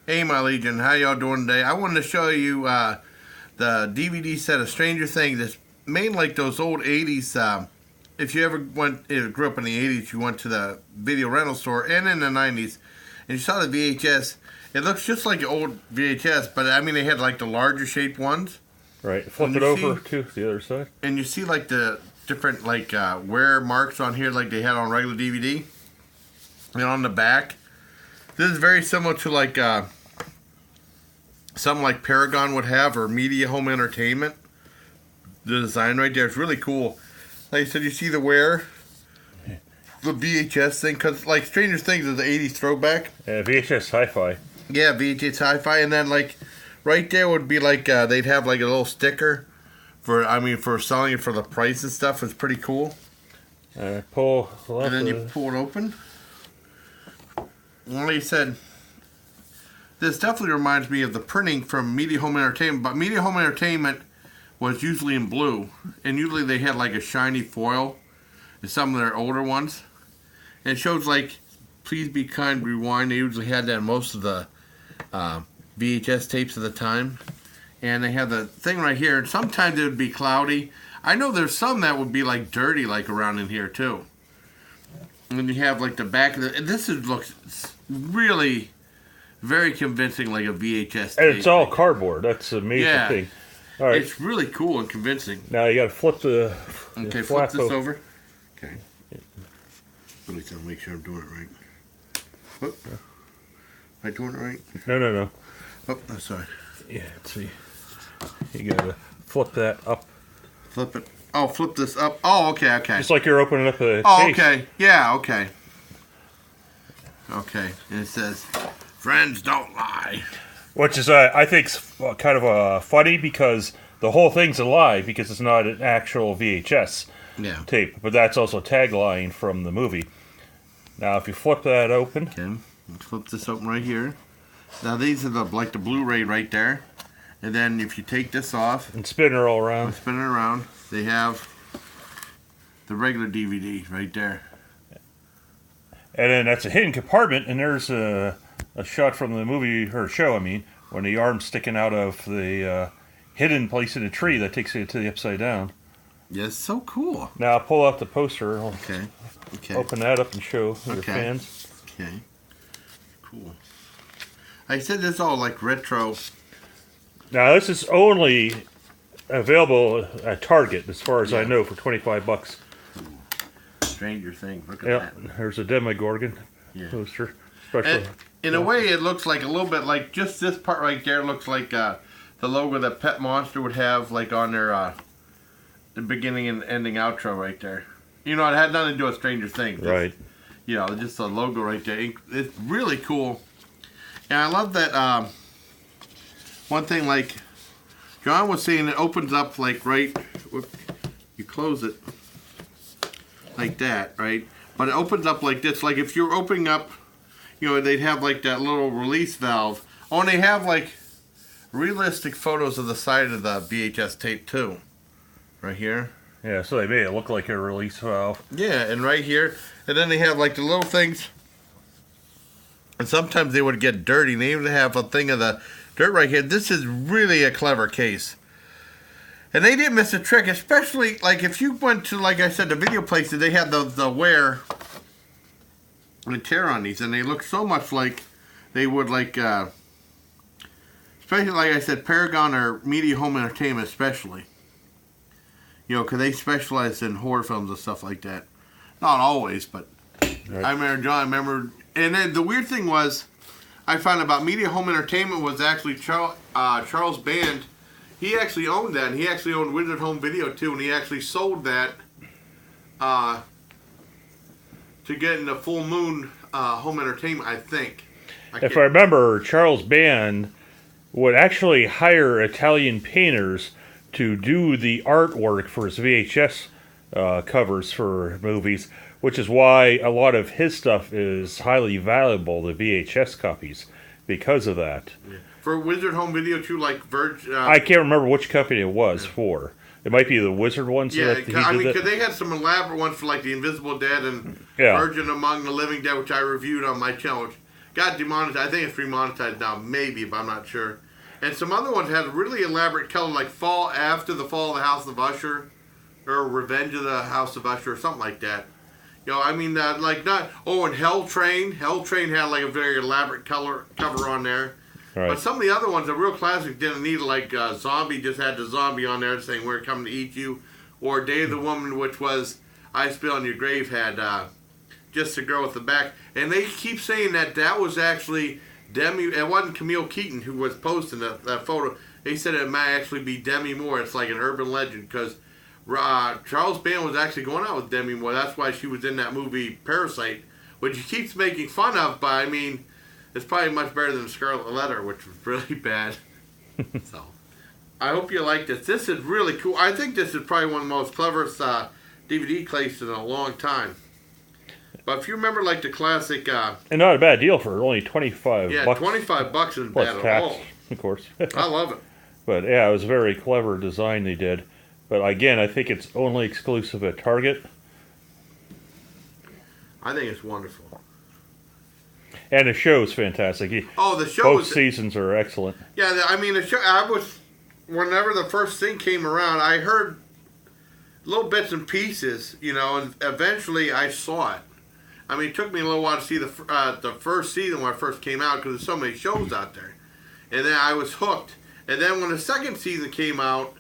Hey, my Legion, how y'all doing today? I wanted to show you the DVD set of Stranger Things. It's made like those old 80s. If you ever grew up in the 80s, you went to the video rental store, and in the 90s, and you saw the VHS. It looks just like an old VHS, but I mean, they had like the larger shaped ones. Right, flip it over to the other side. And you see like the different like wear marks on here like they had on regular DVD. And on the back, this is very similar to like something like Paragon would have, or Media Home Entertainment. The design right there is really cool. Like I said, you see the wear, the VHS thing, because like Stranger Things is the 80s throwback. Yeah, VHS Hi-Fi. Yeah, VHS Hi-Fi, and then like right there would be like they'd have like a little sticker for selling it for the price and stuff. It's pretty cool. Pull, and then you pull it open. Like I said, this definitely reminds me of the printing from Media Home Entertainment, but Media Home Entertainment was usually in blue, and usually they had like a shiny foil in some of their older ones. And it shows like, please be kind, rewind. They usually had that in most of the VHS tapes at the time. And they have the thing right here, and sometimes it would be cloudy. I know there's some that would be like dirty, like around in here too. And then you have like the back of and looks really very convincing, like a VHS tape. And it's all cardboard. That's the amazing thing. All right. It's really cool and convincing. Now you got to flip the. Okay, flip this over. Okay. Let me make sure I'm doing it right. Whoop. Am I doing it right? No. Oh, I'm sorry. Yeah, let's see. You got to flip that up. Flip it. Oh, flip this up. Oh, okay. Just like you're opening up a case. Okay. Yeah, okay. Okay. And it says, friends don't lie. Which is, I think, kind of funny because the whole thing's a lie because it's not an actual VHS tape. But that's also a tagline from the movie. Now, if you flip that open. Okay. Let's flip this open right here. Now, these are the Blu-ray right there. And then if you take this off. And spin it all around. Spin it around. They have the regular DVD right there. And then that's a hidden compartment, and there's a shot from the movie, or show, when the arm's sticking out of the hidden place in the tree that takes you to the upside down. Yeah, it's so cool. Now pull out the poster. Okay. Open that up and show your fans. Okay. Cool. I said this all like retro. Now this is only available at Target, as far as I know, for $25. Stranger Things. Look at that. There's a Demogorgon poster. In a way, it looks like a little bit like just this part right there looks like the logo that Pet Monster would have, like on their the beginning and ending outro right there. You know, it had nothing to do with Stranger Things. Right. You know, just the logo right there. It's really cool. And I love that one thing, like John was saying, it opens up like right, you close it like that, right? But it opens up like this. Like if you're opening up, you know, they'd have like that little release valve. Oh, and they have like realistic photos of the side of the VHS tape too. Right here. Yeah, so they made it look like a release valve. Yeah, and right here. And then they have like the little things. And sometimes they would get dirty. And they even have a thing of the dirt right here. This is really a clever case. And they didn't miss a trick, especially like if you went to, like I said, the video places, they had the wear and tear on these, and they look so much like they would like, especially like I said, Paragon or Media Home Entertainment, especially. You know, because they specialize in horror films and stuff like that. Not always, but right. I remember, and then the weird thing was, I found about Media Home Entertainment was actually Charles Band. He actually owned that, and he actually owned Wizard Home Video too, and he actually sold that to get into Full Moon Home Entertainment, I think. If I remember, Charles Band would actually hire Italian painters to do the artwork for his VHS covers for movies, which is why a lot of his stuff is highly valuable, the VHS copies, because of that. Yeah. For Wizard Home Video too, like I can't remember which company it was for. It might be the Wizard ones. Yeah, because they had some elaborate ones for like the Invisible Dead and Virgin Among the Living Dead, which I reviewed on my channel. got demonetized. I think it's remonetized now, maybe, but I'm not sure. And some other ones had really elaborate color, like After the Fall of the House of Usher, or Revenge of the House of Usher, or something like that. You know, I mean, like not. Oh, and Hell Train. Hell Train had like a very elaborate cover on there. Right. But some of the other ones, the real classic, didn't need like Zombie. Just had the zombie on there saying "We're coming to eat you," or Day of the Woman, which was "I Spit on Your Grave," had just the girl with the back. And they keep saying that was actually Demi. It wasn't Camille Keaton who was posting that photo. They said it might actually be Demi Moore. It's like an urban legend because Charles Band was actually going out with Demi Moore. That's why she was in that movie Parasite, which he keeps making fun of. But I mean, it's probably much better than Scarlet Letter, which was really bad. So, I hope you like this. This is really cool. I think this is probably one of the most cleverest DVD clased in a long time. But if you remember, like the classic, and not a bad deal for only $25. Yeah, $25 isn't plus bad tax, at all. of course. I love it. But yeah, it was a very clever design they did. But again, I think it's only exclusive at Target. I think it's wonderful. And the show is fantastic. Oh, the show Both seasons are excellent. Yeah, I mean, the show. Whenever the first thing came around, I heard little bits and pieces, you know, and eventually I saw it. I mean, it took me a little while to see the first season when it first came out because there's so many shows out there, and then I was hooked. And then when the second season came out,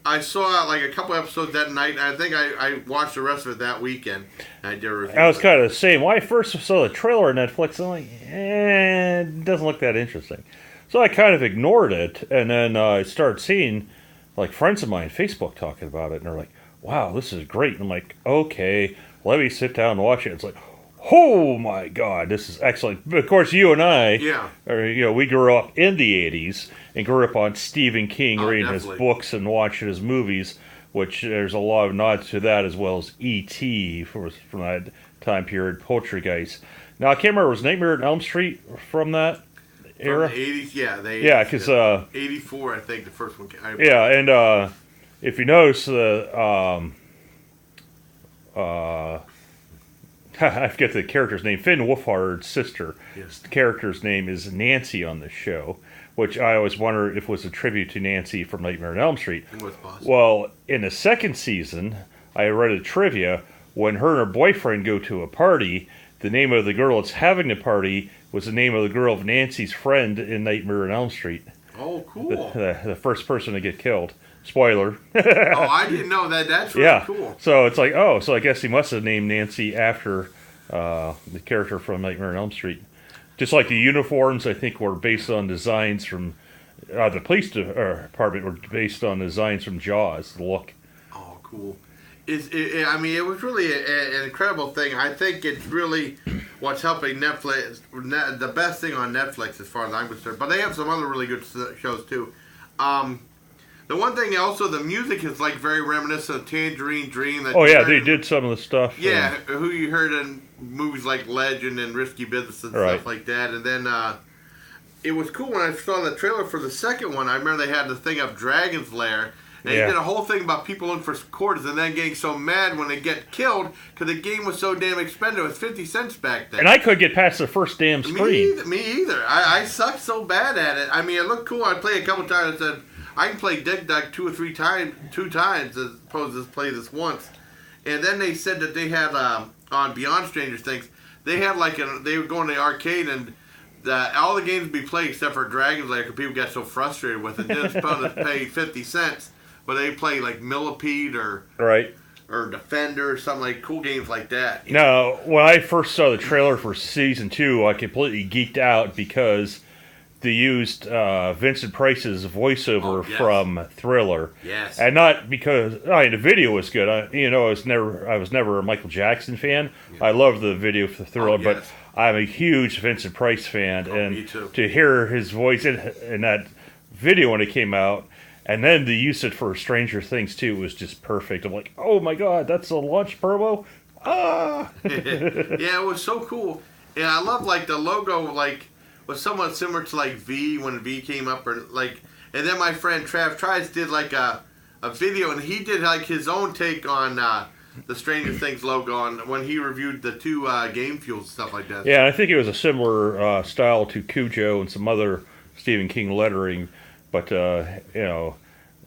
I saw like a couple episodes that night. And I think I watched the rest of it that weekend. And I did a review. I was kind of the same. When I first saw the trailer on Netflix, I'm like, it doesn't look that interesting. So I kind of ignored it, and then I started seeing like friends of mine on Facebook talking about it, and they're like, "Wow, this is great." And I'm like, "Okay, let me sit down and watch it." It's like, oh my God, this is excellent. But of course, you and I, we grew up in the 80s and grew up on Stephen King, reading definitely. his books and watching his movies, which there's a lot of nods to that, as well as E.T. from that time period, Poltergeist. Now, I can't remember, was Nightmare on Elm Street from that era? From the 80s, yeah. Yeah, because 84, I think, the first one came. Yeah, and if you notice, I forget the character's name. Finn Wolfhard's sister. Yes. The character's name is Nancy on the show, which I always wonder if it was a tribute to Nancy from Nightmare on Elm Street. It was possible. Well, in the second season, I read a trivia. When her and her boyfriend go to a party, the name of the girl that's having the party was the name of the girl of Nancy's friend in Nightmare on Elm Street. Oh, cool. The first person to get killed. Spoiler. Oh, I didn't know that. That's really cool. So it's like, so I guess he must have named Nancy after the character from Nightmare on Elm Street. Just like the uniforms, I think, were based on designs from the police department were based on designs from Jaws. The look. Oh, cool. I mean, it was really an incredible thing. I think it's really what's helping Netflix. The best thing on Netflix, as far as I'm concerned. But they have some other really good shows too. The one thing also, the music is like very reminiscent of Tangerine Dream. They did some of the stuff. Yeah, who you heard in movies like Legend and Risky Business and stuff like that. And then it was cool when I saw the trailer for the second one. I remember they had the thing of Dragon's Lair. And they did a whole thing about people looking for quarters and then getting so mad when they get killed because the game was so damn expensive. It was 50 cents back then. And I couldn't get past the first damn screen. Me either. I sucked so bad at it. I mean, it looked cool. I played a couple times. I said, I can play Dig Dug two times as opposed to play this once. And then they said that they had, on Beyond Stranger Things, they had they would go in the arcade and all the games would be played except for Dragon's Lair because people got so frustrated with it. They didn't supposed to pay 50 cents. But they play like Millipede or Defender or something like cool games like that. Now, when I first saw the trailer for season 2, I completely geeked out because they used Vincent Price's voiceover from Thriller. Yes. And not because the video was good. I was never a Michael Jackson fan. Yeah. I love the video for Thriller, but I'm a huge Vincent Price fan, and me too. To hear his voice in that video when it came out. And then the use it for Stranger Things, too, was just perfect. I'm like, oh, my God, that's a launch promo? Ah! Yeah, it was so cool. And I love, the logo, was somewhat similar to, V, when V came up. And then my friend Trav Trice did, a video, and he did, his own take on the Stranger Things logo on when he reviewed the two Game Fuels and stuff like that. Yeah, I think it was a similar style to Cujo and some other Stephen King lettering, but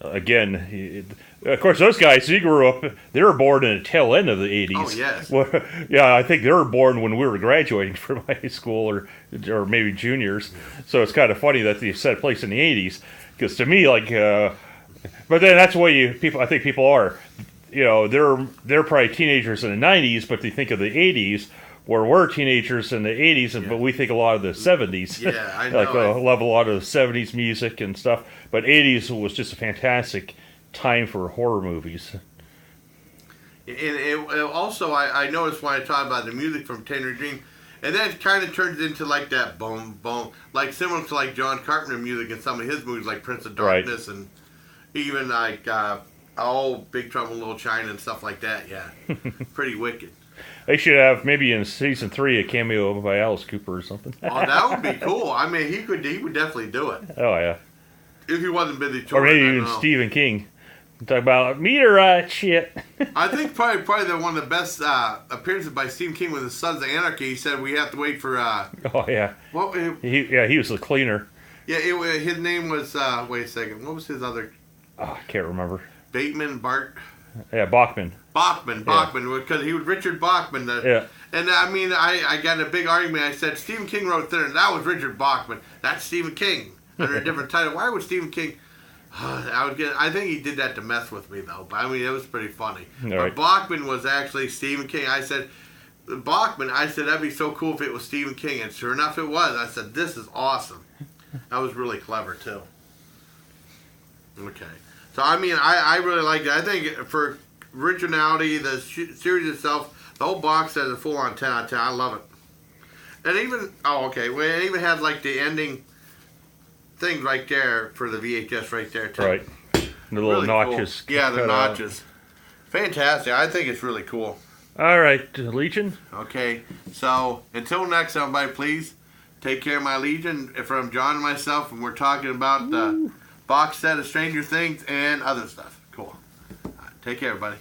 again, of course, those guys, they grew up, they were born in the tail end of the 80s. Oh, yes. Well, yeah, I think they were born when we were graduating from high school or maybe juniors. So it's kind of funny that they set place in the 80s. Because to me, like, but then that's the way I think people are. They're probably teenagers in the 90s, but they think of the 80s, where we're teenagers in the 80s, but we think a lot of the 70s. Yeah, I know. Like, love a lot of the 70s music and stuff. But 80s was just a fantastic time for horror movies. And also, I noticed when I talk about the music from Tanner Dream, and then it kind of turns into like that boom, boom, like similar to like John Carpenter music in some of his movies, like Prince of Darkness, and even like Big Trouble in Little China and stuff like that. Yeah, pretty wicked. They should have maybe in season 3 a cameo by Alice Cooper or something. Oh, that would be cool. I mean, he would definitely do it. Oh yeah. If he wasn't busy touring. Or maybe even Stephen King. Talk about meteorite shit. I think probably one of the best appearances by Stephen King was his Sons of Anarchy. He said we have to wait for. Oh yeah. He was the cleaner. Yeah, his name was. Wait a second. What was his other? I can't remember. Bateman, Bart. Yeah, Bachman. Bachman, because he was Richard Bachman. Yeah. And I mean, I got in a big argument. I said Stephen King wrote Thinner. That was Richard Bachman. That's Stephen King under a different title. Why would Stephen King? I think he did that to mess with me though. But I mean, it was pretty funny. But Bachman was actually Stephen King. I said Bachman. I said that'd be so cool if it was Stephen King, and sure enough, it was. I said this is awesome. That was really clever too. Okay. So, I mean, I really like it. I think for originality, the series itself, the whole box set is a full-on 10 out of 10. I love it. And even, it even has, like, the ending thing right there for the VHS right there, too. Right. The little really notches. Cool. Yeah, the notches. Fantastic. I think it's really cool. All right, Legion. Okay. So, until next time, everybody, please take care of my Legion from John and myself, and we're talking about the box set of Stranger Things and other stuff. Cool. All right, take care, everybody.